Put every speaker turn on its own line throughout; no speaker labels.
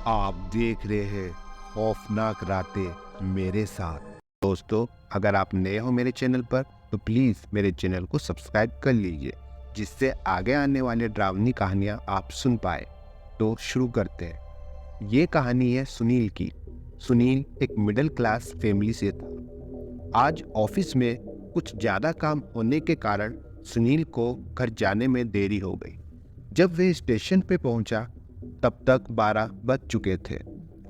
आप देख रहे हैं खौफनाक रातें मेरे साथ। दोस्तों, अगर आप नए हो मेरे चैनल पर तो प्लीज़ मेरे चैनल को सब्सक्राइब कर लीजिए, जिससे आगे आने वाले डरावनी कहानियाँ आप सुन पाए। तो शुरू करते हैं। ये कहानी है सुनील की। सुनील एक मिडिल क्लास फैमिली से था। आज ऑफिस में कुछ ज़्यादा काम होने के कारण सुनील को घर जाने में देरी हो गई। जब वे स्टेशन पे पहुंचा तब तक 12 बज चुके थे।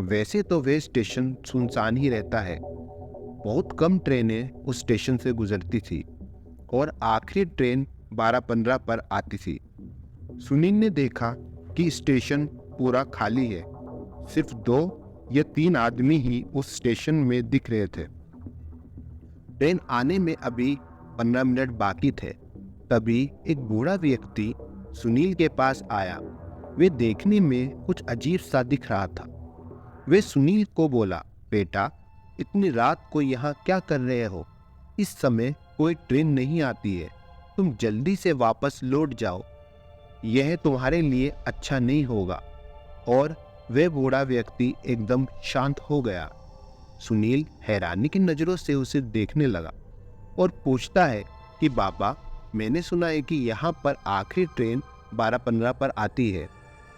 वैसे तो वे स्टेशन सुनसान ही रहता है। बहुत कम ट्रेनें उस स्टेशन से गुजरती थी और आखिरी ट्रेन 12:15 पर आती थी। सुनील ने देखा कि स्टेशन पूरा खाली है। सिर्फ 2 या 3 आदमी ही उस स्टेशन में दिख रहे थे। ट्रेन आने में अभी 15 मिनट बाकी थे। तभी एक बूढ़ा व्यक्ति सुनील के पास आया। वे देखने में कुछ अजीब सा दिख रहा था। वे सुनील को बोला, बेटा, इतनी रात को यहाँ क्या कर रहे हो? इस समय कोई ट्रेन नहीं आती है। तुम जल्दी से वापस लौट जाओ। यह तुम्हारे लिए अच्छा नहीं होगा। और वह बूढ़ा व्यक्ति एकदम शांत हो गया। सुनील हैरानी की नज़रों से उसे देखने लगा और पूछता है कि बाबा, मैंने सुना है कि यहाँ पर आखिरी ट्रेन 12:15 पर आती है।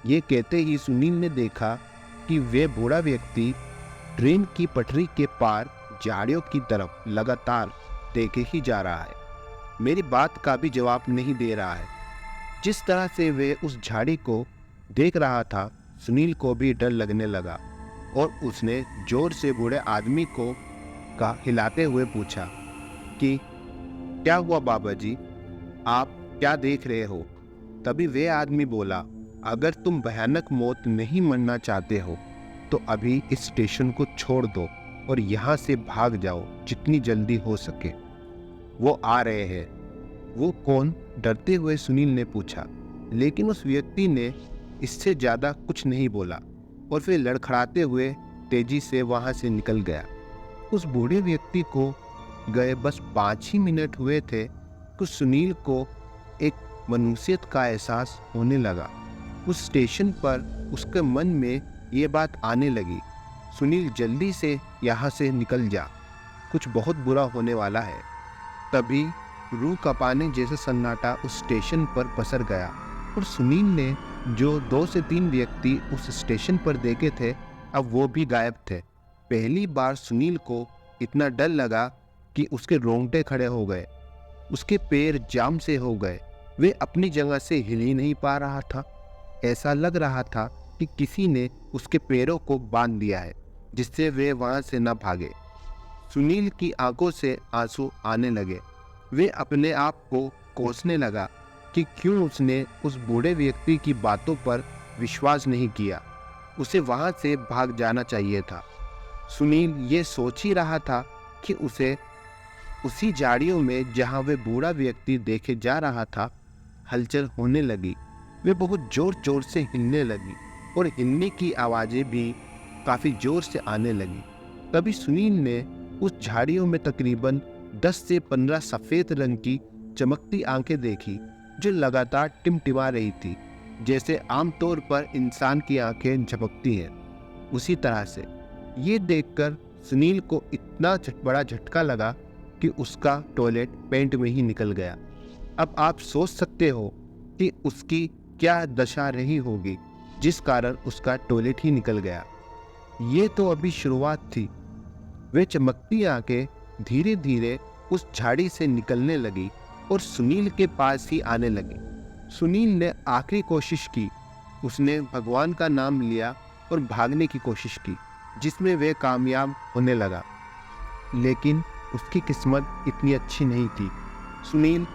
ये कहते ही सुनील ने देखा कि वे बूढ़ा व्यक्ति ट्रेन की पटरी के पार झाड़ियों की तरफ लगातार देखे ही जा रहा है। मेरी बात का भी जवाब नहीं दे रहा है। जिस तरह से वे उस झाड़ी को देख रहा था, सुनील को भी डर लगने लगा और उसने जोर से बूढ़े आदमी को हिलाते हुए पूछा कि क्या हुआ बाबा जी, आप क्या देख रहे हो? तभी वे आदमी बोला, अगर तुम भयानक मौत नहीं मरना चाहते हो तो अभी इस स्टेशन को छोड़ दो और यहाँ से भाग जाओ जितनी जल्दी हो सके। वो आ रहे हैं। वो कौन? डरते हुए सुनील ने पूछा। लेकिन उस व्यक्ति ने इससे ज़्यादा कुछ नहीं बोला और फिर लड़खड़ाते हुए तेजी से वहाँ से निकल गया। उस बूढ़े व्यक्ति को गए बस 5 ही मिनट हुए थे कि सुनील को एक मनुष्यत का एहसास होने लगा। उस स्टेशन पर उसके मन में ये बात आने लगी, सुनील जल्दी से यहाँ से निकल जा, कुछ बहुत बुरा होने वाला है। तभी रूह कांपने जैसा सन्नाटा उस स्टेशन पर पसर गया और सुनील ने जो 2 से 3 व्यक्ति उस स्टेशन पर देखे थे, अब वो भी गायब थे। पहली बार सुनील को इतना डर लगा कि उसके रोंगटे खड़े हो गए, उसके पैर जाम से हो गए। वे अपनी जगह से हिल ही नहीं पा रहा था। ऐसा लग रहा था कि किसी ने उसके पैरों को बांध दिया है, जिससे वे वहां से न भागे। सुनील की आंखों से आंसू आने लगे। वे अपने आप को कोसने लगा कि क्यों उसने उस बूढ़े व्यक्ति की बातों पर विश्वास नहीं किया। उसे वहां से भाग जाना चाहिए था। सुनील ये सोच ही रहा था कि उसे उसी झाड़ियों में जहां वे बूढ़ा व्यक्ति देखे जा रहा था, हलचल होने लगी। वे बहुत जोर जोर से हिलने लगी और हिलने की आवाज़ें भी काफ़ी जोर से आने लगी। तभी सुनील ने उस झाड़ियों में तकरीबन 10 से 15 सफ़ेद रंग की चमकती आंखें देखी, जो लगातार टिमटिमा रही थी, जैसे आमतौर पर इंसान की आंखें झपकती हैं। उसी तरह से ये देखकर सुनील को इतना बड़ा झटका लगा कि उसका टॉयलेट पेंट में ही निकल गया। अब आप सोच सकते हो कि उसकी क्या दशा रही होगी, जिस कारण उसका टॉयलेट ही निकल गया। ये तो अभी शुरुआत थी। वे चमकती आंखें धीरे धीरे उस झाड़ी से निकलने लगी और सुनील के पास ही आने लगी। सुनील ने आखिरी कोशिश की। उसने भगवान का नाम लिया और भागने की कोशिश की, जिसमें वे कामयाब होने लगा। लेकिन उसकी किस्मत इतनी अच्छी नहीं थी। सुनील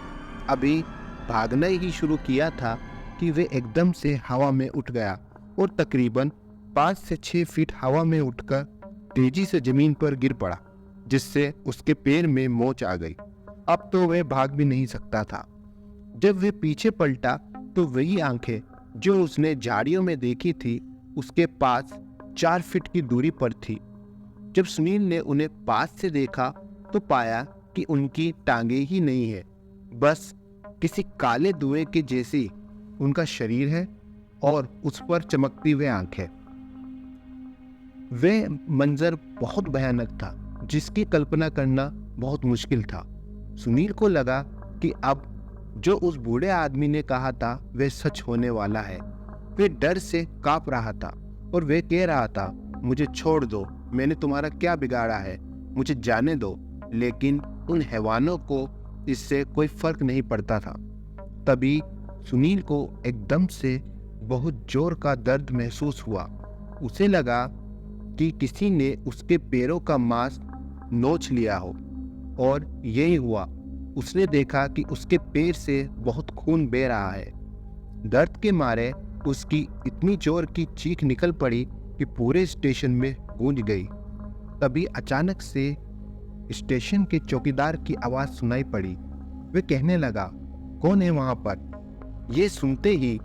अभी भागना ही शुरू किया था कि वे एकदम से हवा में उठ गया और तकरीबन 5 से 6 फीट हवा में उठकर तेजी से जमीन पर गिर पड़ा, जिससे उसके पैर में मोच आ गई। अब तो वह भाग भी नहीं सकता था। जब वह पीछे पलटा तो वही आंखें जो उसने झाड़ियों में देखी थी, उसके पास 4 फीट की दूरी पर थी। जब सुनील ने उन्हें पास से देखा तो पाया कि उनकी टांगे ही नहीं है, बस किसी काले धुएं के जैसी उनका शरीर है और उस पर चमकती हुई आंखें। वह मंजर बहुत भयानक था, जिसकी कल्पना करना बहुत मुश्किल था। सुनील को लगा कि अब जो उस बूढ़े आदमी ने कहा था वह सच होने वाला है। वह डर से कांप रहा था और वह कह रहा था, मुझे छोड़ दो, मैंने तुम्हारा क्या बिगाड़ा है, मुझे जाने दो। लेकिन उन हैवानों को इससे कोई फर्क नहीं पड़ता था। तभी सुनील को एकदम से बहुत जोर का दर्द महसूस हुआ। उसे लगा कि किसी ने उसके पैरों का मांस नोच लिया हो, और यही हुआ। उसने देखा कि उसके पैर से बहुत खून बह रहा है। दर्द के मारे उसकी इतनी जोर की चीख निकल पड़ी कि पूरे स्टेशन में गूंज गई। तभी अचानक से स्टेशन के चौकीदार की आवाज़ सुनाई पड़ी। वह कहने लगा, कौन है वहाँ पर? ये सुनते ही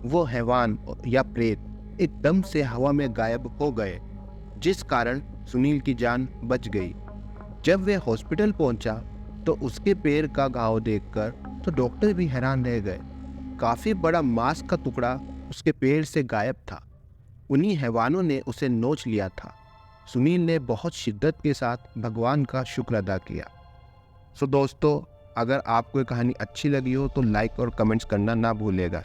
वो हैवान या प्रेत एकदम से हवा में गायब हो गए, जिस कारण सुनील की जान बच गई। जब वह हॉस्पिटल पहुंचा तो उसके पैर का घाव देखकर तो डॉक्टर भी हैरान रह गए। काफी बड़ा मांस का टुकड़ा उसके पैर से गायब था। उन्हीं हैवानों ने उसे नोच लिया था। सुनील ने बहुत शिद्दत के साथ भगवान का शुक्र अदा किया। सो दोस्तों, अगर आपको ये कहानी अच्छी लगी हो तो लाइक और कमेंट्स करना ना भूलिएगा।